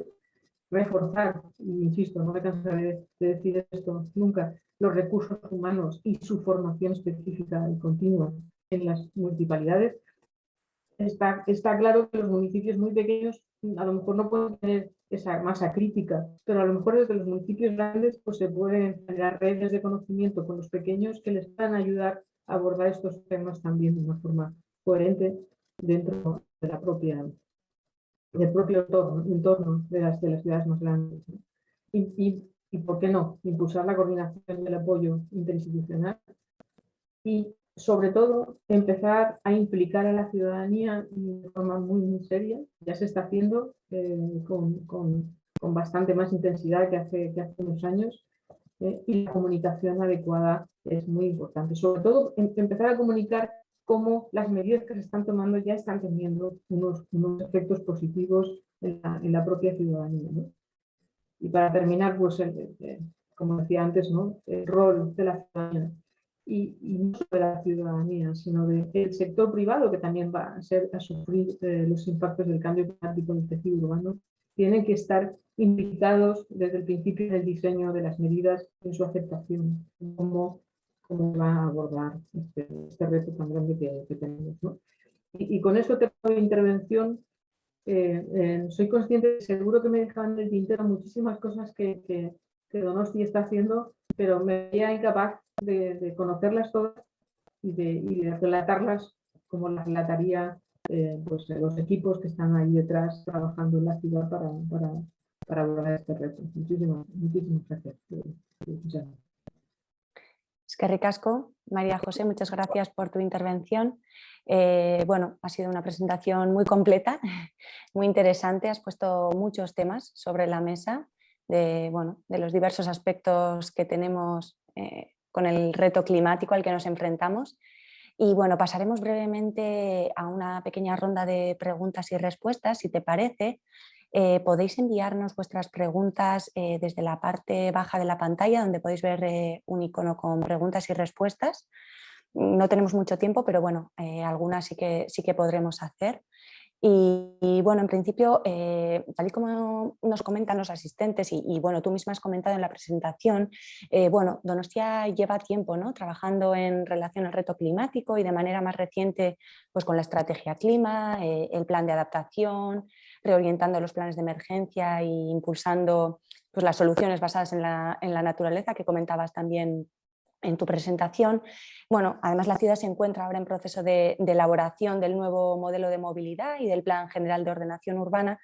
Reforzar, y insisto, no me cansaré de decir esto nunca, los recursos humanos y su formación específica y continua en las municipalidades. Está claro que los municipios muy pequeños a lo mejor no pueden tener esa masa crítica, pero a lo mejor desde los municipios grandes pues se pueden generar redes de conocimiento con los pequeños que les puedan ayudar a abordar estos temas también de una forma coherente dentro de del propio entorno de las ciudades más grandes, ¿no? Y ¿por qué no? Impulsar la coordinación y el apoyo interinstitucional, y sobre todo empezar a implicar a la ciudadanía de forma muy seria. Ya se está haciendo con bastante más intensidad que hace unos años, y la comunicación adecuada es muy importante. Sobre todo empezar a comunicar cómo las medidas que se están tomando ya están teniendo unos efectos positivos en la propia ciudadanía, ¿no? Y para terminar, pues como decía antes, ¿no? El rol de la ciudadanía, y no solo de la ciudadanía, sino del sector privado, que también va a sufrir los impactos del cambio climático en el tejido urbano, tienen que estar implicados desde el principio en el diseño de las medidas, en su aceptación, cómo va a abordar este reto tan grande que tenemos, ¿no? Y con esto termino mi intervención. Soy consciente, seguro que me dejan en el tintero muchísimas cosas que Donosti está haciendo, pero me veía incapaz de conocerlas todas y de relatarlas como las relataría pues, los equipos que están ahí detrás trabajando en la ciudad para abordar este reto. Muchísimas gracias. Eskerrik asko, María José, muchas gracias por tu intervención. Bueno, ha sido una presentación muy completa, muy interesante. Has puesto muchos temas sobre la mesa de los diversos aspectos que tenemos con el reto climático al que nos enfrentamos. Y bueno, pasaremos brevemente a una pequeña ronda de preguntas y respuestas, si te parece. Podéis enviarnos vuestras preguntas desde la parte baja de la pantalla, donde podéis ver un icono con preguntas y respuestas. No tenemos mucho tiempo, pero bueno, algunas sí que podremos hacer. Y bueno, en principio, tal y como nos comentan los asistentes y bueno, tú misma has comentado en la presentación, bueno, Donostia lleva tiempo, ¿no?, trabajando en relación al reto climático, y de manera más reciente pues con la estrategia clima, el plan de adaptación, reorientando los planes de emergencia e impulsando pues las soluciones basadas en la naturaleza que comentabas también en tu presentación. Bueno, además la ciudad se encuentra ahora en proceso de elaboración del nuevo modelo de movilidad y del Plan General de Ordenación Urbana.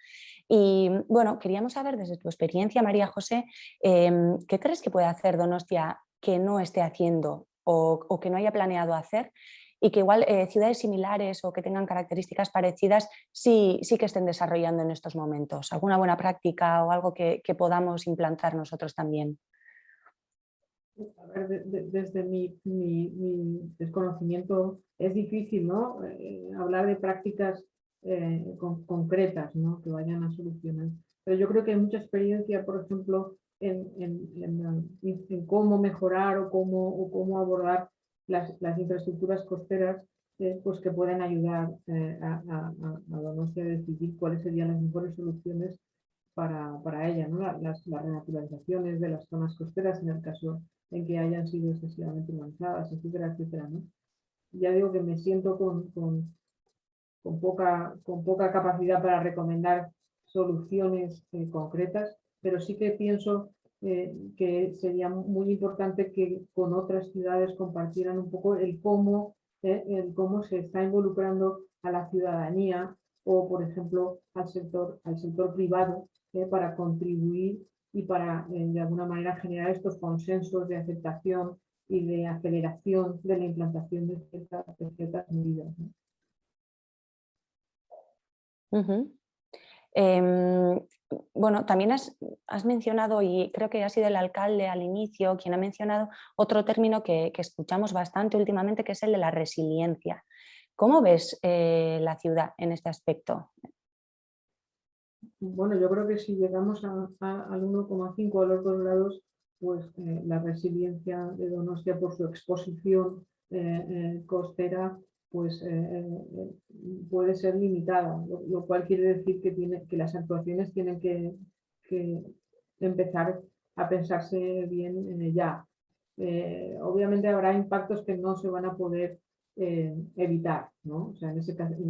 Y bueno, queríamos saber desde tu experiencia, María José, ¿qué crees que puede hacer Donostia que no esté haciendo o que no haya planeado hacer? Y que igual ciudades similares o que tengan características parecidas sí que estén desarrollando en estos momentos. ¿Alguna buena práctica o algo que podamos implantar nosotros también? A ver, desde mi desconocimiento es difícil, ¿no? Hablar de prácticas concretas, ¿no? Que vayan a solucionar. Pero yo creo que hay mucha experiencia, por ejemplo, en cómo mejorar o cómo abordar las infraestructuras costeras, pues que pueden ayudar a Donostia a decidir cuáles serían las mejores soluciones para ella, ¿no? Las renaturalizaciones de las zonas costeras en el caso en que hayan sido excesivamente lanzadas, etcétera, etcétera, ¿no? Ya digo que me siento con poca capacidad para recomendar soluciones concretas, pero sí que pienso que sería muy importante que con otras ciudades compartieran un poco el cómo se está involucrando a la ciudadanía o, por ejemplo, al sector privado para contribuir y para, de alguna manera, generar estos consensos de aceptación y de aceleración de la implantación de ciertas medidas, ¿no? Bueno, también has mencionado, y creo que ha sido el alcalde al inicio quien ha mencionado otro término que escuchamos bastante últimamente, que es el de la resiliencia. ¿Cómo ves la ciudad en este aspecto? Bueno, yo creo que si llegamos al 1,5 a los 2 grados, pues la resiliencia de Donostia por su exposición costera pues puede ser limitada, lo cual quiere decir que las actuaciones tienen que empezar a pensarse bien ya. Obviamente habrá impactos que no se van a poder evitar, ¿no? O sea, en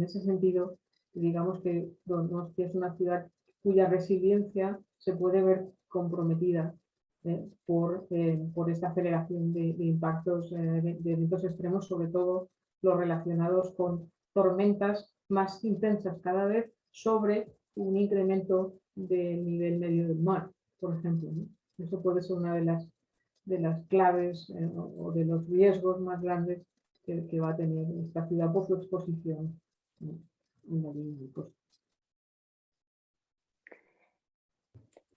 ese sentido, digamos que Donostia es una ciudad cuya resiliencia se puede ver comprometida por esta aceleración de impactos, de eventos extremos, sobre todo los relacionados con tormentas más intensas cada vez sobre un incremento del nivel medio del mar, por ejemplo, ¿no? Eso puede ser una de las claves o de los riesgos más grandes que va a tener esta ciudad por su exposición en la línea de costa.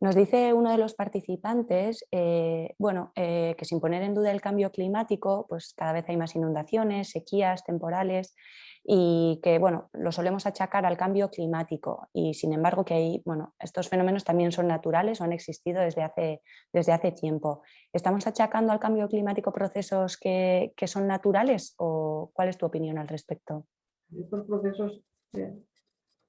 Nos dice uno de los participantes que sin poner en duda el cambio climático, pues cada vez hay más inundaciones, sequías temporales y que lo solemos achacar al cambio climático y sin embargo que estos fenómenos también son naturales o han existido desde hace tiempo. ¿Estamos achacando al cambio climático procesos que son naturales o cuál es tu opinión al respecto? Estos procesos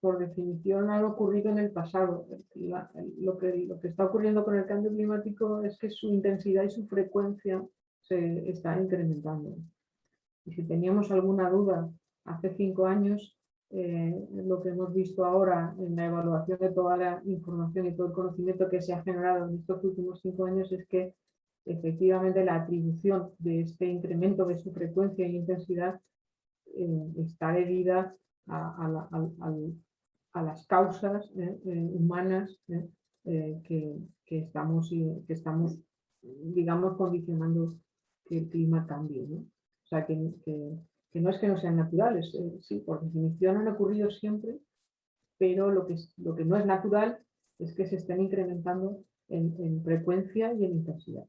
por definición han ocurrido en el pasado. Lo que está ocurriendo con el cambio climático es que su intensidad y su frecuencia se está incrementando. Y si teníamos alguna duda hace 5 años, lo que hemos visto ahora en la evaluación de toda la información y todo el conocimiento que se ha generado en estos últimos 5 años es que efectivamente la atribución de este incremento de su frecuencia e intensidad está debida a las causas humanas que estamos, digamos, condicionando que el clima cambie, ¿no? O sea, que no es que no sean naturales, sí, por definición han ocurrido siempre, pero lo que no es natural es que se estén incrementando en frecuencia y en intensidad.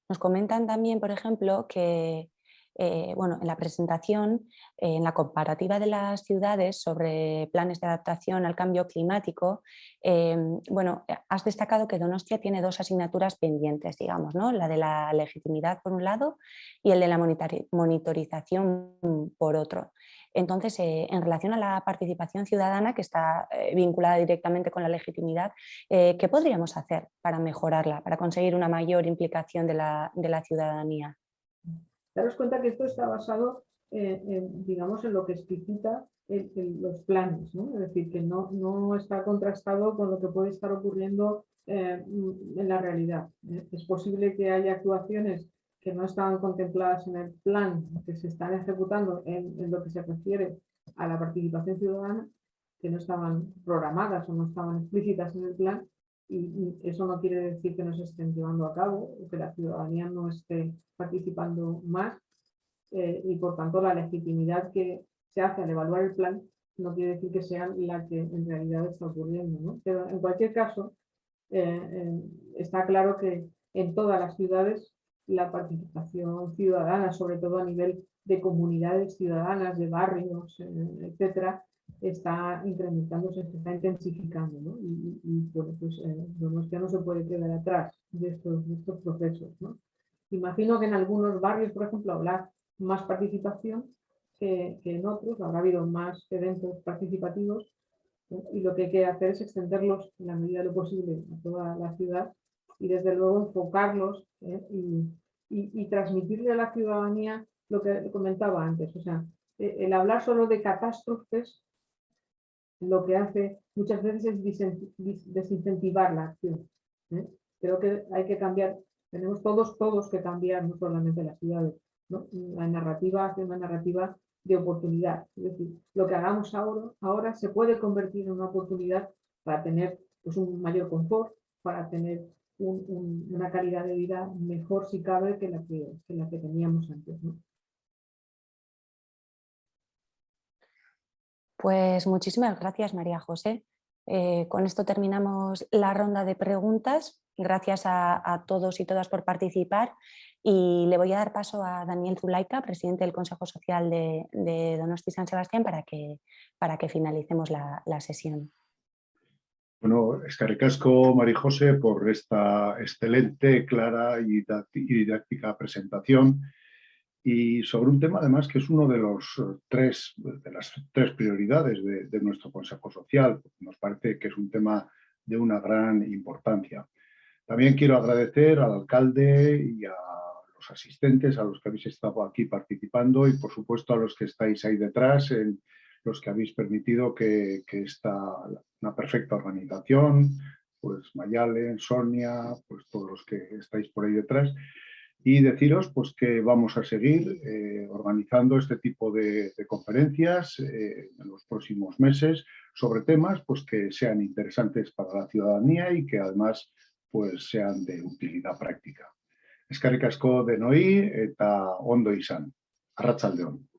Nos comentan también, por ejemplo, que en la presentación, en la comparativa de las ciudades sobre planes de adaptación al cambio climático, has destacado que Donostia tiene 2 asignaturas pendientes, digamos, ¿no? La de la legitimidad por un lado y el de la monitorización por otro. Entonces, en relación a la participación ciudadana, que está vinculada directamente con la legitimidad, ¿qué podríamos hacer para mejorarla, para conseguir una mayor implicación de la ciudadanía? Daros cuenta que esto está basado digamos, en lo que explicita los planes, ¿no? Es decir, que no está contrastado con lo que puede estar ocurriendo en la realidad. Es posible que haya actuaciones que no estaban contempladas en el plan, que se están ejecutando en lo que se refiere a la participación ciudadana, que no estaban programadas o no estaban explícitas en el plan, y eso no quiere decir que no se estén llevando a cabo o que la ciudadanía no esté participando más, y por tanto la legitimidad que se hace al evaluar el plan no quiere decir que sea la que en realidad está ocurriendo, ¿no? Pero en cualquier caso, está claro que en todas las ciudades la participación ciudadana, sobre todo a nivel de comunidades ciudadanas, de barrios, etcétera, está incrementándose, se está intensificando, ¿no? Y bueno, pues Donostia no se puede quedar atrás de estos procesos, ¿no? Imagino que en algunos barrios, por ejemplo, habrá más participación que en otros, habrá habido más eventos participativos, y lo que hay que hacer es extenderlos en la medida de lo posible a toda la ciudad y desde luego enfocarlos, y transmitirle a la ciudadanía lo que comentaba antes. O sea, el hablar solo de catástrofes lo que hace muchas veces es desincentivar la acción. Creo que hay que cambiar, tenemos todos que cambiar, no solamente las ciudades, ¿no? La narrativa hace una narrativa de oportunidad. Es decir, lo que hagamos ahora se puede convertir en una oportunidad para tener pues, un mayor confort, para tener una calidad de vida mejor si cabe que la que teníamos antes, ¿no? Pues muchísimas gracias, María José. Con esto terminamos la ronda de preguntas. Gracias a todos y todas por participar, y le voy a dar paso a Daniel Zulaika, presidente del Consejo Social de Donosti San Sebastián, para que finalicemos la sesión. Bueno, eskerrik asko, María José, por esta excelente, clara y didáctica presentación, y sobre un tema además que es uno de las tres prioridades de nuestro Consejo Social. Nos parece que es un tema de una gran importancia. También quiero agradecer al alcalde y a los asistentes, a los que habéis estado aquí participando, y por supuesto a los que estáis ahí detrás, los que habéis permitido que una perfecta organización, pues Mayalen, Sonia, pues todos los que estáis por ahí detrás. Y deciros pues, que vamos a seguir organizando este tipo de conferencias en los próximos meses sobre temas pues, que sean interesantes para la ciudadanía y que además pues, sean de utilidad práctica. Eskerrik asko denoi eta ondo izan. Arratsalde on.